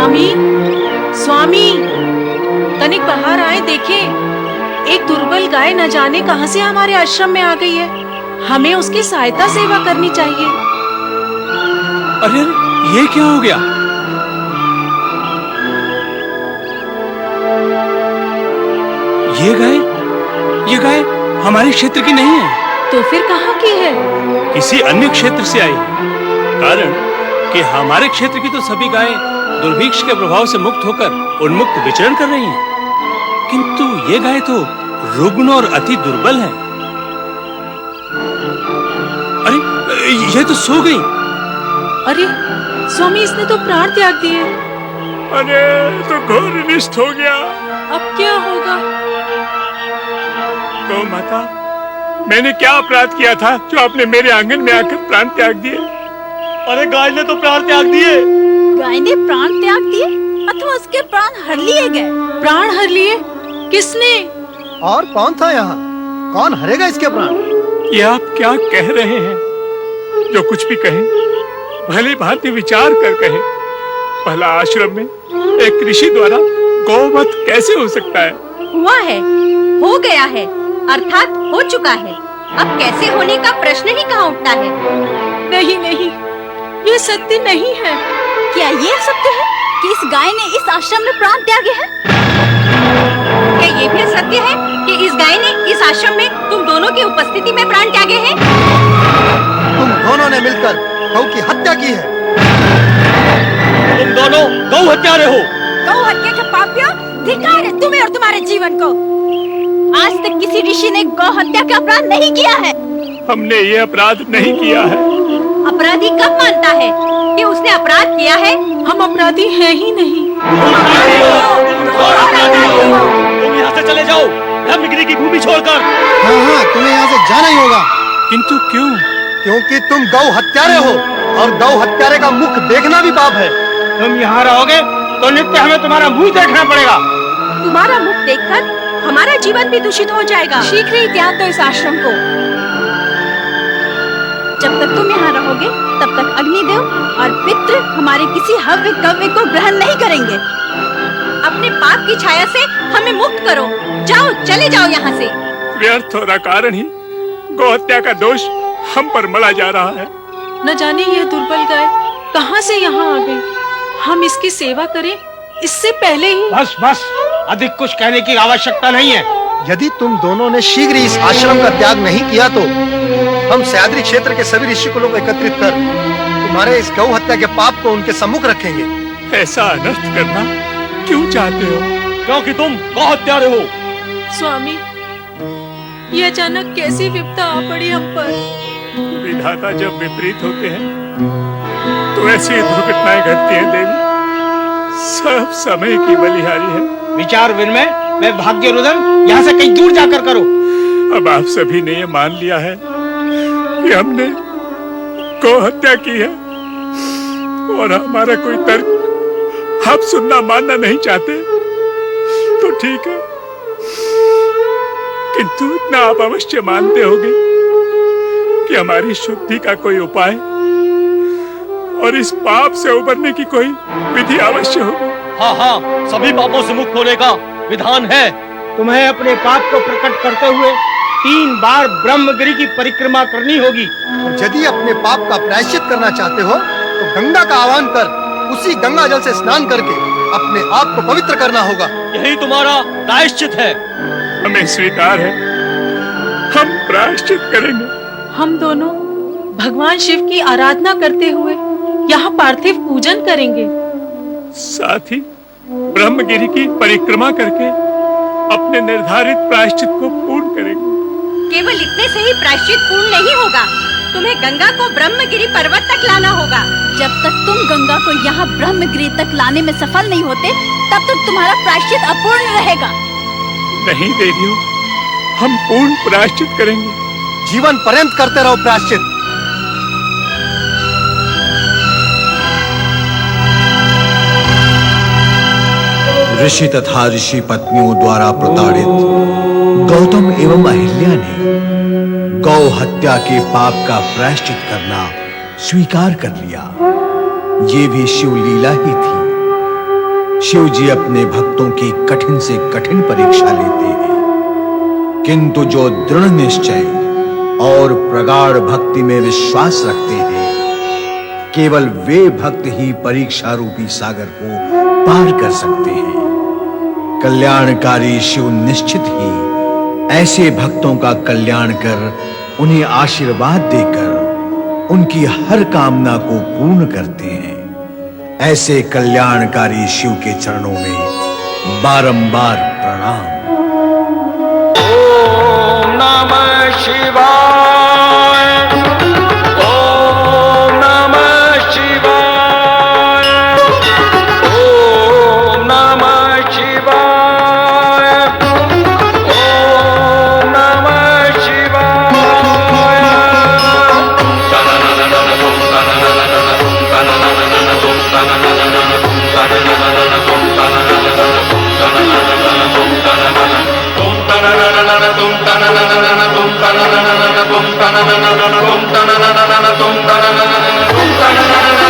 स्वामी, स्वामी, तनिक बाहर आए, देखें। एक दुर्बल गाय न जाने कहां से हमारे आश्रम में आ गई है। हमें उसकी सहायता सेवा करनी चाहिए। अरे ये क्या हो गया? ये गाय हमारे क्षेत्र की नहीं है। तो फिर कहाँ की है? किसी अन्य क्षेत्र से आई है। कारण कि हमारे क्षेत्र की तो सभी गायें दुर्भिक्ष के प्रभाव से मुक्त होकर उन्मुक्त विचरण कर रही हैं, किंतु ये गाय तो रुग्ण और अति दुर्बल है। अरे ये तो सो गई। अरे स्वामी, इसने तो प्राण त्याग दिए। अरे तो घोर अनिष्ट हो गया। अब क्या होगा? गौ माता, मैंने क्या अपराध किया था जो आपने मेरे आंगन में आकर प्राण त्याग दिए? अरे गाय ने तो प्राण त्याग दिए। गाय ने प्राण त्याग दिए अथवा उसके प्राण हर लिए गए? प्राण हर लिए? किसने? और कौन था यहाँ? कौन हरेगा इसके प्राण? ये आप क्या कह रहे हैं? जो कुछ भी कहें भली भांति विचार कर कहें। पहला आश्रम में एक ऋषि द्वारा गौवध कैसे हो सकता है? हुआ है, हो गया है, अर्थात हो चुका है। अब कैसे होने का प्रश्न ही कहाँ उठता है। नहीं नहीं, ये सत्य नहीं है। क्या ये सत्य है कि इस गाय ने इस आश्रम में प्राण त्यागे हैं? क्या ये भी सत्य है कि इस गाय ने इस आश्रम में तुम दोनों की उपस्थिति में प्राण त्यागे हैं? तुम दोनों ने मिलकर गौ की हत्या की है। तुम दोनों गौ हत्यारे हो। गौ हत्या के पापियों, धिक्कार है तुम्हें और तुम्हारे जीवन को। आज तक किसी ऋषि ने गौ हत्या का अपराध नहीं किया है। हमने ये अपराध नहीं किया है। अपराधी कब मानता है कि उसने अपराध किया है? हम अपराधी हैं ही नहीं। तुम यहाँ से चले जाओ, ब्रह्मगिरी की भूमि छोड़कर। हाँ, तुम्हें यहाँ से जाना ही होगा। किंतु क्यों? क्योंकि तुम गौ हत्यारे हो और गौ हत्यारे का मुख देखना भी पाप है। तुम यहाँ रहोगे तो नित्य हमें तुम्हारा मुंह देखना पड़ेगा। तुम्हारा मुख देखकर हमारा जीवन भी दूषित हो जाएगा। शीघ्र ही त्याग दो इस आश्रम को। जब तक तुम यहाँ रहोगे तब तक अग्निदेव और पितृ हमारे किसी हव्य कव्य को ग्रहण नहीं करेंगे। अपने पाप की छाया से हमें मुक्त करो। जाओ, चले जाओ यहाँ से। व्यर्थ होना कारण ही गौ हत्या का दोष हम पर मढ़ा जा रहा है। न जाने यह दुर्बल गाय कहां से यहाँ आ गई। हम इसकी सेवा करें इससे पहले ही। बस बस, अधिक कुछ कहने की आवश्यकता नहीं है। यदि तुम दोनों ने शीघ्र इस आश्रम का त्याग नहीं किया तो हम सह्याद्री क्षेत्र के सभी ऋषिकुलों को एकत्रित कर तुम्हारे इस गौ हत्या के पाप को उनके सम्मुख रखेंगे। ऐसा अनर्थ करना क्यों चाहते हो? क्योंकि तुम गौ हत्यारे हो। स्वामी, ये अचानक कैसी विपदा आ पड़ी हम पर। विधाता जब विपरीत होते हैं तो ऐसी दुर्घटनाएं घटती हैं देवी। सब समय की बलिहारी है। विचार विनिमय मैं भाग्य रुदन यहाँ से कहीं दूर जाकर करो। अब आप सभी ने ये मान लिया है कि हमने गौ हत्या की है और हमारा कोई तर्क आप सुनना मानना नहीं चाहते तो ठीक है, किंतु इतना आप अवश्य मानते होंगे कि हमारी शुद्धि का कोई उपाय और इस पाप से उबरने की कोई विधि अवश्य होगी। हाँ हाँ, सभी पापों से मुक्त होने का विधान है। तुम्हें अपने पाप को प्रकट करते हुए 3 बार ब्रह्मगिरी की परिक्रमा करनी होगी। यदि अपने पाप का प्रायश्चित करना चाहते हो तो गंगा का आह्वान कर उसी गंगा जल से स्नान करके अपने आप को पवित्र करना होगा। यही तुम्हारा प्रायश्चित है। हमें स्वीकार है, हम प्रायश्चित करेंगे। हम दोनों भगवान शिव की आराधना करते हुए यहाँ पार्थिव पूजन करेंगे। साथ ही ब्रह्मगिरी की परिक्रमा करके अपने निर्धारित प्रायश्चित को पूर्ण करेंगे। केवल इतने से ही प्रायश्चित पूर्ण नहीं होगा, तुम्हें गंगा को ब्रह्मगिरी पर्वत तक लाना होगा। जब तक तुम गंगा को यहाँ ब्रह्मगिरी तक लाने में सफल नहीं होते तब तक तुम्हारा प्रायश्चित अपूर्ण रहेगा। नहीं देवियों, हम पूर्ण प्रायश्चित करेंगे। जीवन पर्यंत करते रहो प्रायश्चित। ऋषि तथा ऋषि पत्नियों द्वारा प्रताड़ित गौतम एवं अहिल्या ने गौ हत्या के पाप का प्रायश्चित करना स्वीकार कर लिया। ये भी शिव लीला ही थी। शिव जी अपने भक्तों की कठिन से कठिन परीक्षा लेते हैं, किंतु जो दृढ़ निश्चय और प्रगाढ़ भक्ति में विश्वास रखते हैं, केवल वे भक्त ही परीक्षा रूपी सागर को पार कर सकते हैं। कल्याणकारी शिव निश्चित ही ऐसे भक्तों का कल्याण कर उन्हें आशीर्वाद देकर उनकी हर कामना को पूर्ण करते हैं। ऐसे कल्याणकारी शिव के चरणों में बारंबार प्रणाम। ओम नमः शिवाय, ओम नमः शिवाय, ओम नमः शिवाय, ओम नमः शिवाय। Tum